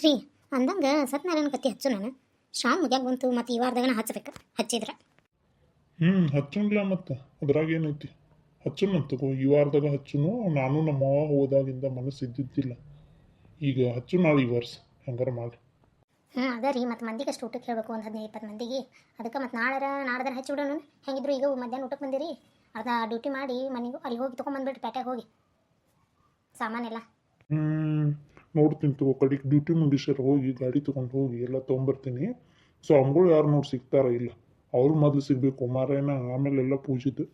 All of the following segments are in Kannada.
ರೀ ಅಂದಂಗೆ ಸತ್ಯನಾರಾಯಣ ಕತ್ತಿ ಹಚ್ಚು ನಾನು ಶ್ರಾವಣ ಮುಗ್ಯಾಗ ಬಂತು ಮತ್ತು ಈ ವಾರದಾಗನ ಹಚ್ಬೇಕು ಹಚ್ಚಿದ್ರೆ. ಹಚ್ಚುನ್ಲ ಮತ್ತು ಅದ್ರಾಗ ಏನೈತಿ ಹಚ್ಚುನ್ ತಗೋ ಈ ವಾರದಾಗ ಹಚ್ಚುನು. ನಾನು ನಮ್ಮವ್ವ ಹೋದಾಗಿಂದ ಮನಸ್ಸು ಇದ್ದಿದ್ದಿಲ್ಲ. ಈಗ ಹಚ್ಚು ನಾಳೆ ಈ ವರ್ಷ ಹೆಂಗಾರ ಮಾಡಿ. ಅದ ರೀ ಮತ್ತು ಮಂದಿಗೆ ಅಷ್ಟು ಊಟಕ್ಕೆ ಹೇಳಬೇಕು ಒಂದು 15-20 ಮಂದಿಗೆ. ಅದಕ್ಕೆ ಮತ್ತು ನಾಡ್ದಾರ ಹಚ್ಚಿ ಬಿಡೋಣ. ಹೆಂಗಿದ್ರು ಈಗ ಮಧ್ಯಾಹ್ನ ಊಟಕ್ಕೆ ಬಂದಿರಿ, ಅರ್ಧ ಡ್ಯೂಟಿ ಮಾಡಿ ಮನೆಗೆ ಅಲ್ಲಿ ಹೋಗಿ ತೊಗೊಂಬಂದ್ಬಿಟ್ರಿ ಪೇಟೆಗೆ ಹೋಗಿ ಸಾಮಾನೆಲ್ಲ. ನೋಡ್ತೀನಿ ತಗೋ, ಕಡೆಗೆ ಡ್ಯೂಟಿ ಮುಗಿಸ್ಯಾರ ಹೋಗಿ ಗಾಡಿ ತೊಗೊಂಡು ಹೋಗಿ ಎಲ್ಲ ತೊಗೊಂಬರ್ತೀನಿ. ಸ್ವಾಮಿಗಳು ಯಾರು ನೋಡಿ ಸಿಗ್ತಾರ ಇಲ್ಲ, ಅವ್ರು ಮೊದಲು ಸಿಗಬೇಕು ಮಾರೇನ, ಆಮೇಲೆ ಎಲ್ಲ ಪೂಜಿದ್ದು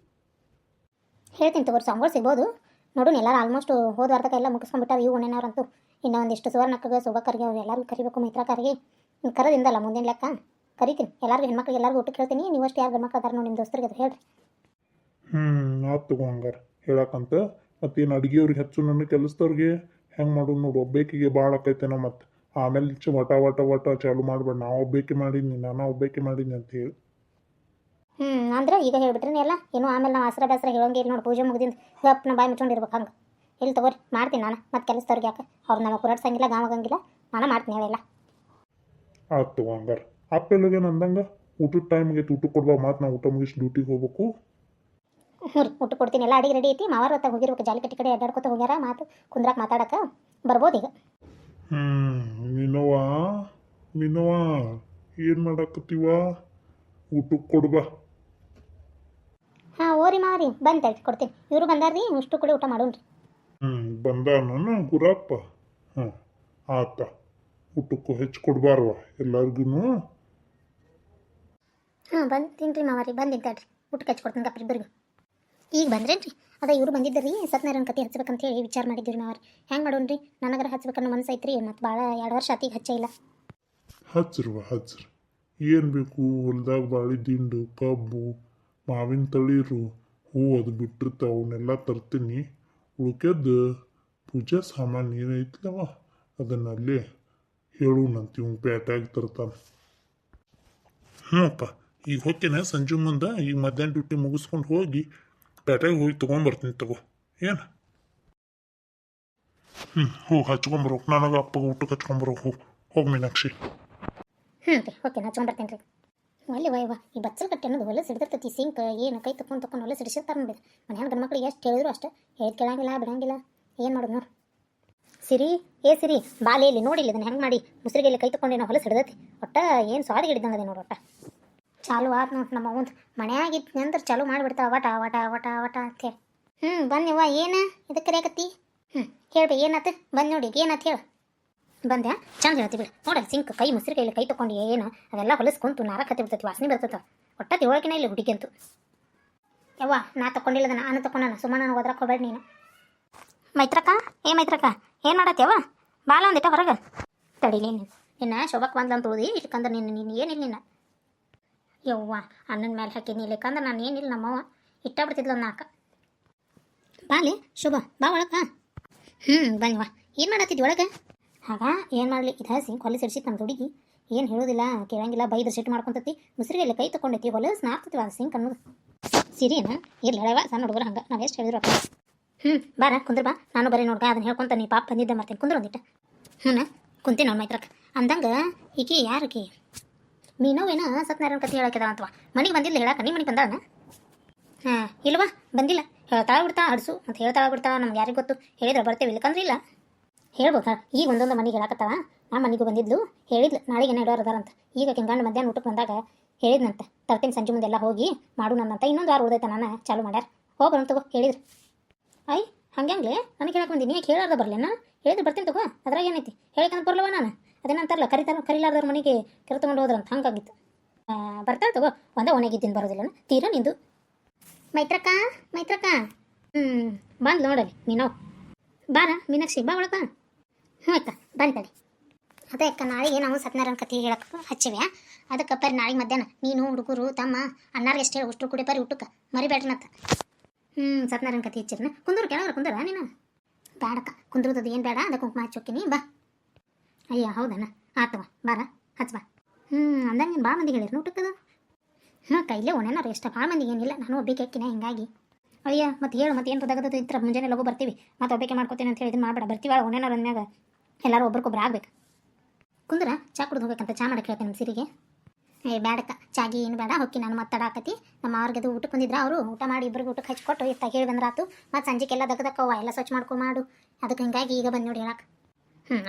ಹೇಳ್ತೀನಿ ತಗೋರಿ. ಸ್ವಾಮಿಗಳು ಸಿಗ್ಬೋದು ನೋಡೋಣ. ಎಲ್ಲರೂ ಆಲ್ಮೋಸ್ಟ್ ಹೋದ ವಾರದಾಗ ಎಲ್ಲ ಮುಗಿಸ್ಕೊಂಡ್ಬಿಟ್ಟಾರೆ. ಇವು ಒಣ್ಣೆನವ್ರಂತೂ ಇನ್ನೂ ಒಂದಿಷ್ಟು ಸುವರ್ಣಕ್ಕಗೆ ಶೋಭಕ್ಕರಿಗೆ ಅವ್ರು ಎಲ್ಲರಿಗೂ ಕರಿಬೇಕು. ಮಿತ್ರಕಾರಿಗೆ ಕರೋದಿಂದಲ್ಲ ಮುಂದಿನ ಲೆಕ್ಕ ಕರಿತೀನಿ. ಎಲ್ಲರಿಗೂ ಹೆಣ್ಮಕ್ಳಿಗೆ ಎಲ್ಲರಿಗೂ ಊಟಕ್ಕೆ ಹೇಳ್ತೀನಿ. ನೀವು ಅಷ್ಟು ಯಾರು ಗಂಡ್ಮಕ್ಳು ಅದಾರ ನೋಡಿ ನಿಮ್ಮ ದೋಸ್ತರಿಗೆ ಅದು ಹೇಳ್ರಿ. ಆತು ತಗೋ ಹಂಗಾರ ಹೇಳಕ್ಕಂತ. ಮತ್ತೇನು ಅಡುಗೆಯವ್ರಿಗೆ ಹಚ್ಚು ನನ್ನ ಕೆಲಸದವ್ರಿಗೆ ಹೆಂಗೆ ಮಾಡೋದು ನೋಡು. ಒಬ್ಬೇಕಿಗೆ ಭಾಳ ಆಕೈತೇನೋ ಮತ್ತು ಆಮೇಲೆ ವಟ ಚಾಲು ಮಾಡ್ಬೇಡ. ನಾವು ಒಬ್ಬೇಕಿ ಮಾಡೀನಿ, ನಾನು ಒಬ್ಬೇಕಿ ಮಾಡೀನಿ ಅಂತ ಹೇಳಿ. ಅಂದ್ರೆ ಈಗ ಹೇಳ್ಬಿಟ್ರಿ ಎಲ್ಲ ಏನು ಆಮೇಲೆ ನಾವು ಆಸರ ಬೇಸರ ಹೇಳೋಂಗೆ ಇಲ್ಲ ನೋಡಿ. ಪೂಜೆ ಮುಗಿದಿಂದ ಗಪ್ಪನ ಬಾಯಿ ಮುಚ್ಕೊಂಡಿರ್ಬೇಕು ಹಂಗೆ. ಇಲ್ಲಿ ತಗೋರಿ ಮಾಡ್ತೀನಿ ನಾನು. ಮತ್ತು ಕೆಲಸದವ್ರಿಗೆ ಯಾಕೆ ಅವ್ರು ನಮಗೆ ಕುರಾಡ್ಸಂಗಿಲ್ಲ ಗಾವಾಗಂಗಿಲ್ಲ, ನಾನು ಮಾಡ್ತೀನಿ ಅವೆಲ್ಲ. ಆತು ತಗೋ ಹಂಗಾರ. ಅಪ್ಪೆಲ್ಲಗೇನು ಅಂದಂಗೆ ಊಟದ ಟೈಮ್ಗೆ ಊಟ ಕೊಡ್ಬಾ. ಮತ್ತು ನಾವು ಊಟ ಮುಗಿಸಿ ಡ್ಯೂಟಿಗೆ ಹೋಗ್ಬೇಕು. ಹ್ಞೂ ರೀ ಊಟ ಕೊಡ್ತೀನಿ. ಎಲ್ಲ ಅಡಿಗೆ ರೆಡಿ ಐತಿ. ಮಾವಾರ ಹೊತ್ತಾಗ ಹೋಗಿರ್ಬೇಕು, ಜಾಲಿಕಟ್ಟಿ ಕಡೆ ಅಡ್ಡಾಡ್ಕೊತ ಹೋಗ್ಯಾರ. ಮಾತು ಕುಂದ್ರಾಕ ಮಾತಾಡಕ್ಕೆ ಬರ್ಬೋದು ಈಗ. ಮೀನವ್ವ ಏನು ಮಾಡಾಕತ್ತೀವ? ಊಟಕ್ಕೆ ಕೊಡ್ಬಾ. ಹಾಂ ಓರಿ ಮಾರಿ ಬಂದು ತಡ್ರಿ ಕೊಡ್ತೀನಿ. ಇವರು ಬಂದಾರ್ರಿ, ಅಷ್ಟು ಕೂಡ ಊಟ ಮಾಡೋಣ ರೀ. ಬಂದಾನ ಗುರಪ್ಪ. ಆತ ಊಟಕ್ಕೂ ಹೆಚ್ಚು ಕೊಡ್ಬಾರ್ವ ಎಲ್ಲರಿಗೂ. ಬಂತೀನಿ ರೀ ಮಾವಾರಿ, ಬಂದಿನಿ ತಡ್ರಿ ಊಟಕ್ಕೆ ಹಚ್ಚಿ ಕೊಡ್ತೀನಿ ಗಪ್ಪ ಇಬ್ಬರಿಗೂ. ಈಗ ಬಂದ್ರೇನು ರೀ? ಅದ ಇವರು ಬಂದಿದ್ದರಿ ಸತ್ಯನಾರಾಯಣ ಕತೆ ಹಚ್ಬೇಕಂತ ಹೇಳಿ ವಿಚಾರ ಮಾಡಿದ್ದೀವಿ ರೀ ಮಾವಾರಿ. ಹೆಂಗೆ ಮಾಡೋಣ ರೀ? ನನಗರ ಹಚ್ಬೇಕನ್ನೋ ಮನಸ್ಸು ಐತ್ರಿ. ಮತ್ತು ಭಾಳ 2 ವರ್ಷ ಆತಿಗೆ ಹಚ್ಚ ಇಲ್ಲ. ಹಚ್ಚ್ರಿ ಏನು ಬೇಕು? ಹೊಲ್ದಾಗ ಬಾಳಿ ದಿಂಡು, ಕಬ್ಬು, ಮಾವಿನ ತಳೀರು, ಹೂ ಅದು ಬಿಟ್ಟಿರ್ತಾವೆ, ಅವನ್ನೆಲ್ಲ ತರ್ತೀನಿ. ಉಳ್ಕೆದ್ದು ಪೂಜೆ ಸಾಮಾನು ಏನೈತ್ಲವ ಅದನ್ನಲ್ಲೇ ಹೇಳುನಂತ ಇವ್ ಪೇಟ್ಯಾಗ ತರ್ತಾನೆ. ಅಪ್ಪ ಈಗ ಹೋಗ್ತೇನೆ ಸಂಜೆ ಮುಂದೆ. ಈಗ ಮಧ್ಯಾಹ್ನ ಡ್ಯೂಟಿ ಮುಗಿಸ್ಕೊಂಡು ಹೋಗಿ ಪೇಟೆಗೆ ಹೋಗಿ ತೊಗೊಂಬರ್ತೀನಿ ತಗೋ. ಏನು ಹೋಗಿ ಹಚ್ಕೊಂಬರೋಕೆ. ನನಗೆ ಅಪ್ಪಗೆ ಊಟಕ್ಕೆ ಹಚ್ಕೊಂಬರೋಕೆ ಹೋಗಿ ಮೀನಾಕ್ಷಿ. ರೀ ಓಕೆ ನಾ ಹಚ್ಕೊಂಬರ್ತೀನಿ ರೀ. ಅಲ್ಲಿ ವಯ್ವ ಈ ಬಚ್ಚಲ್ ಕಟ್ಟೆ ಅನ್ನೋದು ಹೊಲ ಸಿಡ್ದಿರ್ತೈತಿ. ಸಿಂಕ್ ಏನು ಕೈ ತಕೊಂಡು ಹೊಲ ಸಿಡಿಸಿರ್ತಾರೆ ನೋಡಿದ್ರೆ. ಮನೆ ಗಂಡು ಮಕ್ಳಿಗೆ ಎಷ್ಟು ಹೇಳಿದ್ರು ಅಷ್ಟೇ, ಹೇಳಿದ್ ಕೇಳಂಗಿಲ್ಲ ಬಿಡಂಗಿಲ್ಲ. ಏನು ಮಾಡೋದು ನೋಡಿ. ಸಿರಿ ಸಿರಿ ಬಾಲೆ ಇಲ್ಲಿ ನೋಡಿಲ್ಲ ಇದನ್ನು ಹೆಂಗೆ ಮಾಡಿ ಮುಸ್ರಿಗೆಲ್ಲಿ ಕೈ ತಗೊಂಡು ನಾವು ಹೊಲ ಸಿಡ್ದೈತಿ. ಒಟ್ಟ ಏನು ಸ್ವಾದ ಹಿಡಿದಂಗೆ ಅದೇ ನೋಡಿ. ಒಟ್ಟ ಚಾಲು ಆತು ನೋಡಿ ನಮ್ಮ ಒಂದು ಮನೆಯಾಗಿತ್ತು ಅಂದ್ರೆ ಚಾಲು ಮಾಡಿಬಿಡ್ತಾವ ವಟ ವಟ ವಟ ವಟ ಅಂತೇಳಿ. ಬನ್ನಿವ್ವ ಏನು ಇದಕ್ಕೆ ಕರೆಯಾಕತ್ತಿ? ಹೇಳ್ರಿ ಏನಾತು? ಬಂದು ನೋಡಿ ಏನಾತು ಹೇಳು. ಬಂದ್ಯಾ? ಚಂದ ಹೇಳ್ತಿ ಬಿಡು. ನೋಡಲ್ಲ ಸಿಂಕ್ ಕೈ ಮುಸ್ರಿ ಕೈಲಿ ಕೈ ತೊಗೊಂಡು ಏನು ಅದೆಲ್ಲ ಹೊಲಸ್ಕೊಂತು ನಾರ ಕತ್ತಿ ಬಿಡ್ತೈತಿ, ವಾಸನೆ ಬರ್ತೈತ. ಒಟ್ಟ ತಿಳೋಕಿನ ಇಲ್ಲಿ ಹುಡುಗಿಂತು. ಯವ್ವ ನಾ ತೊಗೊಂಡಿಲ್ಲದ ನಾನು ತೊಗೊಂಡನ. ಸುಮ್ಮನೆ ನಾನು ಓದ್ರಕ್ಕೆ ಹೋಗ್ಬೇಡ ನೀನು. ಮೈತ್ರಕ್ಕ ಮೈತ್ರಕ್ಕ ಏನು ಮಾಡತ್ತೇವ? ಬಾಲ ಒಂದಿಟ್ಟ ಹೊರಗೆ ತಡಿಲಿ. ನಿನ್ನ ಶೋಭಕ್ಕೆ ಬಂದ್ಲ ಅಂತ ಉಳಿದಿ ಇಟ್ಕಂದ್ರೆ ನೀನು ಏನಿಲ್ಲ ನಿನ್ನ. ಯವ್ವ ಅನ್ನನ ಮೇಲೆ ಹಾಕಿನಿ ಇಲ್ಲಕ್ಕಂದ್ರೆ ನಾನು ಏನಿಲ್ಲ. ನಮ್ಮವ್ವ ಇಟ್ಟ ಬಿಡ್ತಿದ್ಲ 4. ಬಾಲಿ ಶೋಭಾ ಬಾ ಒಳಗೆ. ಬನ್ನಿವ್ವ ಏನು ಮಾಡತ್ತಿದ್ದಿ ಒಳಗೆ? ಆಗ ಏನು ಮಾಡಲಿ ಇದು ಸಿಂಕ್ ಹೊಲ ಸಿಡ್ಸಿತ್ತು ನಮ್ಮ ಹುಡುಗಿ. ಏನು ಹೇಳೋದಿಲ್ಲ ಕೇಳಂಗಿಲ್ಲ, ಬೈದು ಸಿಟ್ಟು ಮಾಡ್ಕೊತತಿ. ಮುಸ್ರಿಗೆಲ್ಲ ಕೈ ತೊಗೊಂಡೈತಿ ಹೊಲ ಸ್ನಾಗ್ತೈತಿ ಅದು ಸಿಂಕ್ ಅನ್ನೋದು. ಸಿರಿನ ಇರ್ಲಿ ಹೇಳವ ಸಣ್ಣ ಹುಡುಗರು ಹಂಗೆ ನಾವು ಎಷ್ಟು ಹೇಳಿದ್ರು ಅಪ್ಪ. ಬಾರ ಕುಂದ್ರ ಬಾ. ನಾನು ಬರೀ ನೋಡ್ಗ ಅದನ್ನ ಹೇಳ್ಕೊಂತ ನೀ ಪಾಪ ಬಂದಿದ್ದೆ ಮಾಡ್ತೀನಿ. ಕುಂದ್ರ ಒಂದಿಟ್ಟ. ಕುಂತೀನಿ ನೋಡಿ ಮೈತ್ರಕ್ಕೆ. ಅಂದಂಗೆ ಈಕಿ ಯಾರಕಿ ಮೀನವೇನ ಸತ್ಯನಾರಾಯಣ ಕತೆ ಹೇಳಕ್ಕಿದ ಅಂತವ. ಮನೆಗೆ ಬಂದಿಲ್ಲ ಹೇಳಕ್ಕೆ? ನೀ ಮನೆಗೆ ಬಂದಾಳನ? ಇಲ್ವಾ ಬಂದಿಲ್ಲ. ಹೇಳ್ತಾಳ ಬಿಡ್ತಾ ಅಡ್ಸು ಅಂತ ಹೇಳ್ತಾಳ ಬಿಡ್ತಾ. ನಮ್ಗೆ ಯಾರಿಗೆ ಗೊತ್ತು? ಹೇಳಿದ್ರೆ ಬರ್ತೇವೆ, ಇಲ್ಲಕಂದ್ರೆ ಇಲ್ಲ. ಹೇಳ್ಬೋದ? ಈಗ ಒಂದೊಂದು ಮನೆಗೆ ಹೇಳಕತ್ತವ. ಆ ಮನೆಗೂ ಬಂದಿದ್ಲು, ಹೇಳಿದ್ಲು ನಾಳೆಗೆ ಇಡೋರು ಅದಾರಂತ. ಈಗ ಗಂಡು ಮಧ್ಯಾಹ್ನ ಊಟಕ್ಕೆ ಬಂದಾಗ ಹೇಳಿದ್ನಂತ ತರ್ತೀನಿ ಸಂಜೆ ಮುಂದೆ ಎಲ್ಲ ಹೋಗಿ ಮಾಡು ನನ್ನಂತ. ಇನ್ನೊಂದು ವಾರ ಉಳ್ದೈತೆ ನಾನು ಚಾಲು ಮಾಡ್ಯಾರ. ಹೋಗೋಣ ತಗೋ ಹೇಳಿದ್ರು. ಹಂಗೆ ನನಗೆ ಹೇಳಕ್ಕೆ ಬಂದೀನಿ. ನೀನು ಹೇಳಾರ್ದ ಬರಲೇನ? ಹೇಳಿದ್ರೆ ಬರ್ತೀನಿ ತಗೋ, ಅದ್ರಾಗ ಏನೈತಿ? ಹೇಳಿಕಂತ ಬರ್ಲವ ನಾನು? ಅದೇನಂತಾರಲ್ಲ ಕರಿಲಾರ್ದವ್ರ ಮನೆಗೆ ಕರೆ ತೊಗೊಂಡು ಹೋದ್ರಂತ. ಹಂಗಾಗಿತ್ತು. ಬರ್ತಾಳೆ ತಗೋ. ಒಂದೇ ಒಣಗಿದ್ದೀನಿ ಬರೋದಿಲ್ಲ ತೀರಾ ನಿಂದು. ಮೈತ್ರಕ್ಕ ಬಂದು ನೋಡಲಿ ಮೀನೋ. ಬಾರ ಮೀನಾಕ್ಷಿ ಬಾ ಒಳಗ. ಅಕ್ಕ ಬಂತಡಿ. ಅದೇ ಅಕ್ಕ ನಾಳೆಗೆ ನಾವು ಸತ್ಯನಾರಾಯಣ ಕತೆ ಹೇಳಕ್ಕೆ ಹಚ್ಚಿವ್ಯಾ. ಅದಕ್ಕೆ ಪರಿ ನಾಳೆಗೆ ಮಧ್ಯಾಹ್ನ ನೀನು ಹುಡುಗರು ತಮ್ಮ ಅನ್ನಾರಿಗೆ ಎಷ್ಟು ಹೇಳಿ ಅಷ್ಟು ಕುಡಿ ಪರಿ ಊಟಕ್ಕೆ ಮರಿಬೇಡ್ರಿನತ್ತ. ಸತ್ಯನಾರಾಯಣ ಕತೆ ಹಚ್ಚಿರ್ನ. ಕುಂದ್ರು ಕೆಳಗರ ಕುಂದ್ರ ನೀನು? ಬೇಡಕ್ಕ ಕುಂದ್ರದದು ಏನು ಬೇಡ. ಅದಕ್ಕೆ ಕುಂಕುಮ ಹಚ್ಚೋಕಿನಿ ಬಾ. ಅಯ್ಯ ಹೌದಣ್ಣ ಆತವ ಬಾರ ಹಚ್ಚ ಬಾ. ಅಂದಂಗೆ ಭಾಳ ಮಂದಿಗೆ ಹೇಳಿರಿ ಊಟಕ್ಕದ? ಕೈಲೇ ಒಣೇನಾರು ಎಷ್ಟು ಭಾಳ ಮಂದಿಗೆ ಏನಿಲ್ಲ. ನಾನು ಒಬ್ಬಕ್ಕೆ ಹಾಕಿನ ಹಿಂಗಾಗಿ. ಅಯ್ಯ ಮತ್ತೆ ಹೇಳು ಮತ್ತೆ ಏನು ತಗದ ಇತ್ರ ಮುಂಜಾನೆ ಲಗು ಬರ್ತೀವಿ. ಮತ್ತೆ ಒಬ್ಬಕ್ಕೆ ಮಾಡ್ಕೋತೀನಿ ಅಂತ ಹೇಳಿದ್ರೆ ಮಾಡಬೇಡ. ಬರ್ತೀವಿ ಒಣೇನಾರು ಅಂದ್ಮ್ಯಾಗ ಎಲ್ಲರೂ ಒಬ್ರಿಗೊಬ್ರು ಆಗ್ಬೇಕು. ಕುಂದ್ರ ಚಾ ಕುಡ್ದು ಹೋಗ್ಬೇಕಂತ ಚಾ ಮಾಡಕ್ಕೆ ಹೇಳ್ತೇನೆ ನಮ್ಮ ಸಿರಿಗೆ. ಏ ಬೇಡಕ್ಕ ಚಾಗಿ ಏನು ಬೇಡ ಹೊಕ್ಕಿ ನಾನು ಮಾತಾಡಕತ್ತಿ ನಮ್ಮ ಅವ್ರಿಗದು ಊಟಕ್ಕೆ ಬಂದಿದ್ರು ಅವರು ಊಟ ಮಾಡಿ ಇಬ್ಬರಿಗೆ ಊಟಕ್ಕೆ ಹಚ್ಕೊಟ್ಟು ಇತ್ತ ಹೇಳಿ ಬಂದ್ರಾತು ಮತ್ತು ಸಂಜೆಗೆಲ್ಲ ದಕ್ಕದಕ್ಕವ ಎಲ್ಲ ಸ್ವಚ್ಛ ಮಾಡ್ಕೊಂಡು ಮಾಡು ಅದಕ್ಕೆ ಹಿಂಗಾಗಿ ಈಗ ಬಂದು ನೋಡಿ ಹೇಳಕ್ಕೆ.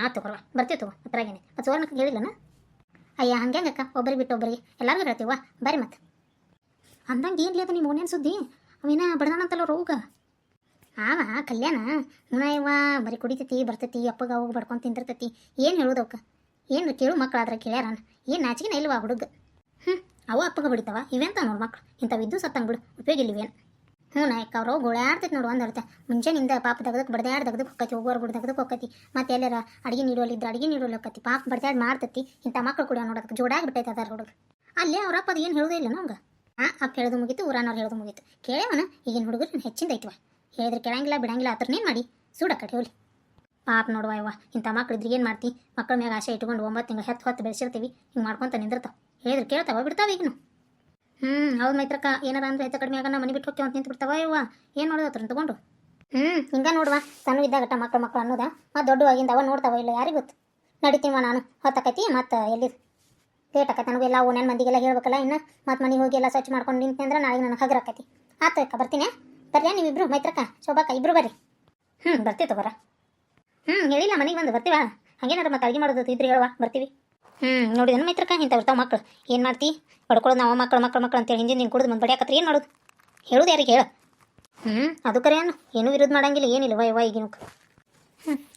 ಆತು ತಗೋರ್ವ ಬರ್ತೀವಿ ತಗೋ ಅದ್ರಾಗೇನೆ ಮತ್ತು ಸುವರ್ಣಕ್ಕೆ ಹೇಳಿಲ್ಲನ. ಅಯ್ಯ ಹಂಗ್ಯಾಂಗಕ್ಕ ಒಬ್ಬರಿಗೆ ಬಿಟ್ಟು ಒಬ್ಬರಿಗೆ ಎಲ್ಲರಿಗೂ ಹೇಳ್ತೀವ ಬರ್ರಿ ಮತ್ತೆ ಅಂದಂಗೆ ಏನು ಲೇದ ನಿಮ್ಮ ಓನೇನು ಸುದ್ದಿ ಅವೇನ ಬಡ್ದಾನಂತಲ್ಲ ರೋಗ ಕಲ್ಯಾಣ ಇವ ಬರೀ ಕುಡಿತೈತಿ ಬರ್ತೈತಿ ಅಪ್ಪಗ ಹೋಗಿ ಬಡ್ಕೊಂಡು ತಿಂದಿರ್ತೈತಿ ಏನು ಹೇಳೋದವಕ್ಕ ಏನು ಕೇಳು ಮಕ್ಕಳಾದ್ರೆ ಕೇಳ್ಯಾರನ ಏನು ನಾಚಿಗೆನ ಇಲ್ವಾ ಹುಡುಗ ಅವ ಅಪ್ಪಗ ಬಿಡ್ತಾವ ಇವೆಂತ ನೋಡು ಮಕ್ಳು ಇಂಥವಿದ್ದು ಸತ್ತಂಗೆ ಬಿಡು ಉಪಯೋಗ ಇಲ್ಲಿವೇನು. ನಾಯಕ ಅವ್ರು ಗೋಳಾಡ್ತೈತಿ ನೋಡು ಒಂದು ಹೇಳ್ತೆ ಮುಂಚೆನಿಂದ ಪಾಪ ತೆಗ್ದಕ್ಕೆ ಬಡ್ದಾಡ್ ತೆಗ್ದಕ್ಕೆ ಹೋಗತಿ ಹೋಗೋರು ಬಿಡು ತೆಗ್ದಕ್ಕೆ ಹೋಗತಿ ಮತ್ತೆ ಎಲ್ಲಾರ ಅಡುಗೆ ನೀಡೋಲಿದ್ರೆ ಅಡುಗೆ ನೀಡೋಲಿ ಹೋಗತಿ ಪಾಪ ಬಡ್ದಾಡ್ ಮಾಡ್ತೈತಿ ಇಂಥ ಮಕ್ಳು ಕೂಡ ನೋಡೋದಕ್ಕೆ ಜೋಡಾಗಿ ಬಿಟ್ಟೈತೆ ಅದಾರ ಹುಡುಗ. ಅಲ್ಲಿ ಅವ್ರ ಅಪ್ಪ ಅದು ಏನು ಹೇಳೋದೇ ಇಲ್ಲ ನಮ್ಗೆ ಅಪ್ಪ ಹೇಳೋದು ಮುಗೀತು ಊರನವ್ರು ಹೇಳೋದು ಮುಗೀತು ಕೇಳವನ ಈಗಿನ ಹುಡುಗರು ಹೆಚ್ಚಿಂದ ಐತಿವ ಹೇಳಿದ್ರೆ ಕೇಳಂಗಿಲ್ಲ ಬಿಡಂಗಿಲ್ಲ ಆ ಥರನೇನು ಮಾಡಿ ಸೂಡ ಕಡೆ ಹೋಲಿ ಪಾಪ ನೋಡುವ ಇವ ಇಂಥ ಮಕ್ಳು ಇದ್ರೆ ಏನು ಮಾಡ್ತಿ ಮಕ್ಕಳ ಮ್ಯಾಗ ಆಸೆ ಇಟ್ಕೊಂಡು 9 ತಿಂಗಳು ಹೊತ್ತು ಬೆಳೆಸಿರ್ತೀವಿ ಹಿಂಗೆ ಮಾಡ್ಕೊತ ನಿಂದಿರ್ತಾವೆ ಹೇಳಿದ್ರೆ ಕೇಳ್ತಾವ ಬಿಡ್ತಾವ ಈಗನು. ಹೌದು ಮೈತ್ರಕ್ಕ ಏನಾರ ಅಂದ್ರೆ ಹೆಚ್ಚು ಕಡಿಮೆ ಆಗ ಮನೆ ಬಿಟ್ಟು ಹೋಗ್ತೇವೆ ಅಂತ ನಿಂತು ಬಿಡ್ತಾವ ಇವ ಏನು ಮಾಡೋದು ಹತ್ರ ತಗೊಂಡು ಹಿಂಗೆ ನೋಡುವ ಸಣ್ಣ ಇದ್ದಾಗಟ್ಟ ಮಕ್ಕಳು ಅನ್ನೋದ ಮತ್ತು ದೊಡ್ಡವಾಗಿಂದವ ನೋಡ್ತಾವ ಇಲ್ಲ ಯಾರಿಗೆ ಗೊತ್ತು ನಡಿತೀವ ನಾನು ಹೊತ್ತಕತಿ ಮತ್ತು ಎಲ್ಲಿ ಲೇಟ್ ಆಕತಿ ನನಗೆಲ್ಲ ಓನ್ಯಾನ ಮಂದಿಗೆಲ್ಲ ಹೇಳ್ಬೇಕಲ್ಲ ಇನ್ನು ಮತ್ತು ಮನೆಗೆ ಹೋಗಿ ಎಲ್ಲ ಸ್ವಚ್ಛ ಮಾಡ್ಕೊಂಡು ನಿಂತೆ ಅಂದ್ರೆ ನಾಳೆ ನನಗೆ ಹಗರಾಕತಿ ಆತ ಅಕ್ಕ ಬರ್ತೀನಿ ಬರ್ರಿ ನೀವಿಬ್ರು ಮೈತ್ರಕ್ಕ ಶೋಭಾಕ ಇಬ್ರು ಬರ್ರಿ ಬರ್ತೀವಿ ತಗೋರ ಹೇಳಿಲ್ಲ ಮನೆಗೆ ಬಂದು ಬರ್ತೀವ ಹಾಗೇನಾರ ಮತ್ತೆ ಅಡುಗೆ ಮಾಡೋದು ಇದ್ರೆ ಹೇಳುವ ಬರ್ತೀವಿ. ನೋಡಿದನು ಮೈತ್ರಕ್ಕ ಇಂಥ ಬರ್ತಾವ ಮಕ್ಳು ಏನು ಮಾಡ್ತಿ ಪಡ್ಕೊಳ್ಳೋದು ನಾವು ಮಕ್ಕಳು ಅಂತೇಳಿ ಹಿಂದಿನ ನೀನು ಕುಡಿದು ಮುಂದೆ ಬಡಿಯಾಕತ್ರಿ ಏನು ಮಾಡೋದು ಹೇಳೋದು ಯಾರಿಗೆ ಹೇಳು. ಅದು ಕರೆ ಏನು ವಿರೋಧ ಮಾಡಂಗಿಲ್ಲ ಏನಿಲ್ಲ ವಯವ ಈಗಿನ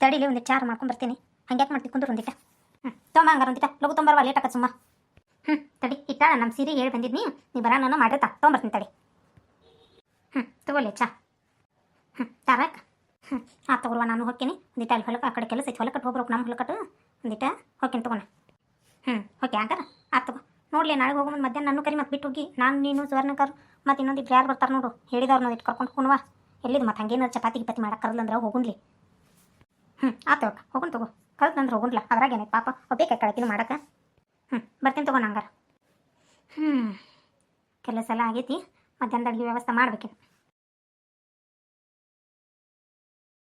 ತಡೀಲಿ ಒಂದಿಟ್ಟು ಚಾರು ಮಾಡ್ಕೊಂಡು ಬರ್ತೀನಿ ಹಂಗ್ಯಾಕೆ ಮಾಡ್ತಿ ಕುಂದ್ರು ಒಂದಿಟ್ಟ ತೊಂಬ ಹಂಗಾರ ಒಂದಿಟ್ಟ ಲಗು ತೊಂಬರ್ವ ಲೇಟ್ ಆಕತ್ ಸುಮ್ಮ ತಡಿ ಇಟ್ಟಾಳ ನಮ್ಮ ಸೀರೆ ಹೇಳಿ ಬಂದಿದ್ನಿ ನೀ ಬರ ನಾನು ಮಾಡಿರ್ತಾ ತೊಗೊಂಬರ್ತೀನಿ ತಡಿ ತಗೊಳ್ಳಿ ಚಾ ತಾರಕ್ಕ ಆತು ತಗೊಳ್ವ ನಾನು ಹೋಗ್ತೀನಿ ಒಂದಿಟ್ಟ ಅಲ್ಲಿ ಹೊಲಕ್ಕೆ ಆ ಕಡೆ ಕೆಲಸ ಐತಿ ಹೊಲಕಟ್ಟು ಹೋಗ್ಬೇಕು ನಮ್ಮ ಹೊಲಕಟ್ಟು ಒಂದಿಟ್ಟ ಹೋಗ್ತೀನಿ ತಗೋಣ ಓಕೆ ಹಂಗಾರ ಆತು ತಗೋ ನೋಡಲಿ ನಾಳೆ ಹೋಗೋ ಮಧ್ಯಾಹ್ನ ನಾನು ಕರಿ ಮತ್ತೆ ಬಿಟ್ಟು ಹೋಗಿ ನಾನು ನೀನು ಸುವರ್ಣಕರ್ ಮತ್ತು ಇನ್ನೊಂದಿಬ್ರು ಯಾರು ಬರ್ತಾರೆ ನೋಡು ಹೇಳಿದವ್ರನ್ನ ಇಟ್ಟು ಕರ್ಕೊಂಡು ಕುಣವಾ ಎಲ್ಲಿದ್ದು ಮತ್ತೆ ಹಂಗೇನಾರು ಚಪಾತಿ ಗಿಪಾತಿ ಮಾಡಕ್ಕೆ ಕರಲ್ಲಂದ್ರೆ ಹೋಗುನ್ಲಿ ಆತು ಹೋಗೋಣ ತಗೋ ಕಲ್ತಂದ್ರೆ ಹೋಗುನ್ಲ ಅದ್ರಾಗೇನೈತೆ ಪಾಪ ಒಬ್ಬಕ್ಕೆ ಕಳಕಿನ ಮಾಡಕ್ಕೆ ಬರ್ತೀನಿ ತಗೋ ನಂಗಾರ ಕೆಲಸ ಎಲ್ಲ ಆಗೈತಿ ಮಧ್ಯಾಹ್ನದ ಅಡುಗೆ ವ್ಯವಸ್ಥೆ ಮಾಡ್ಬೇಕೇನು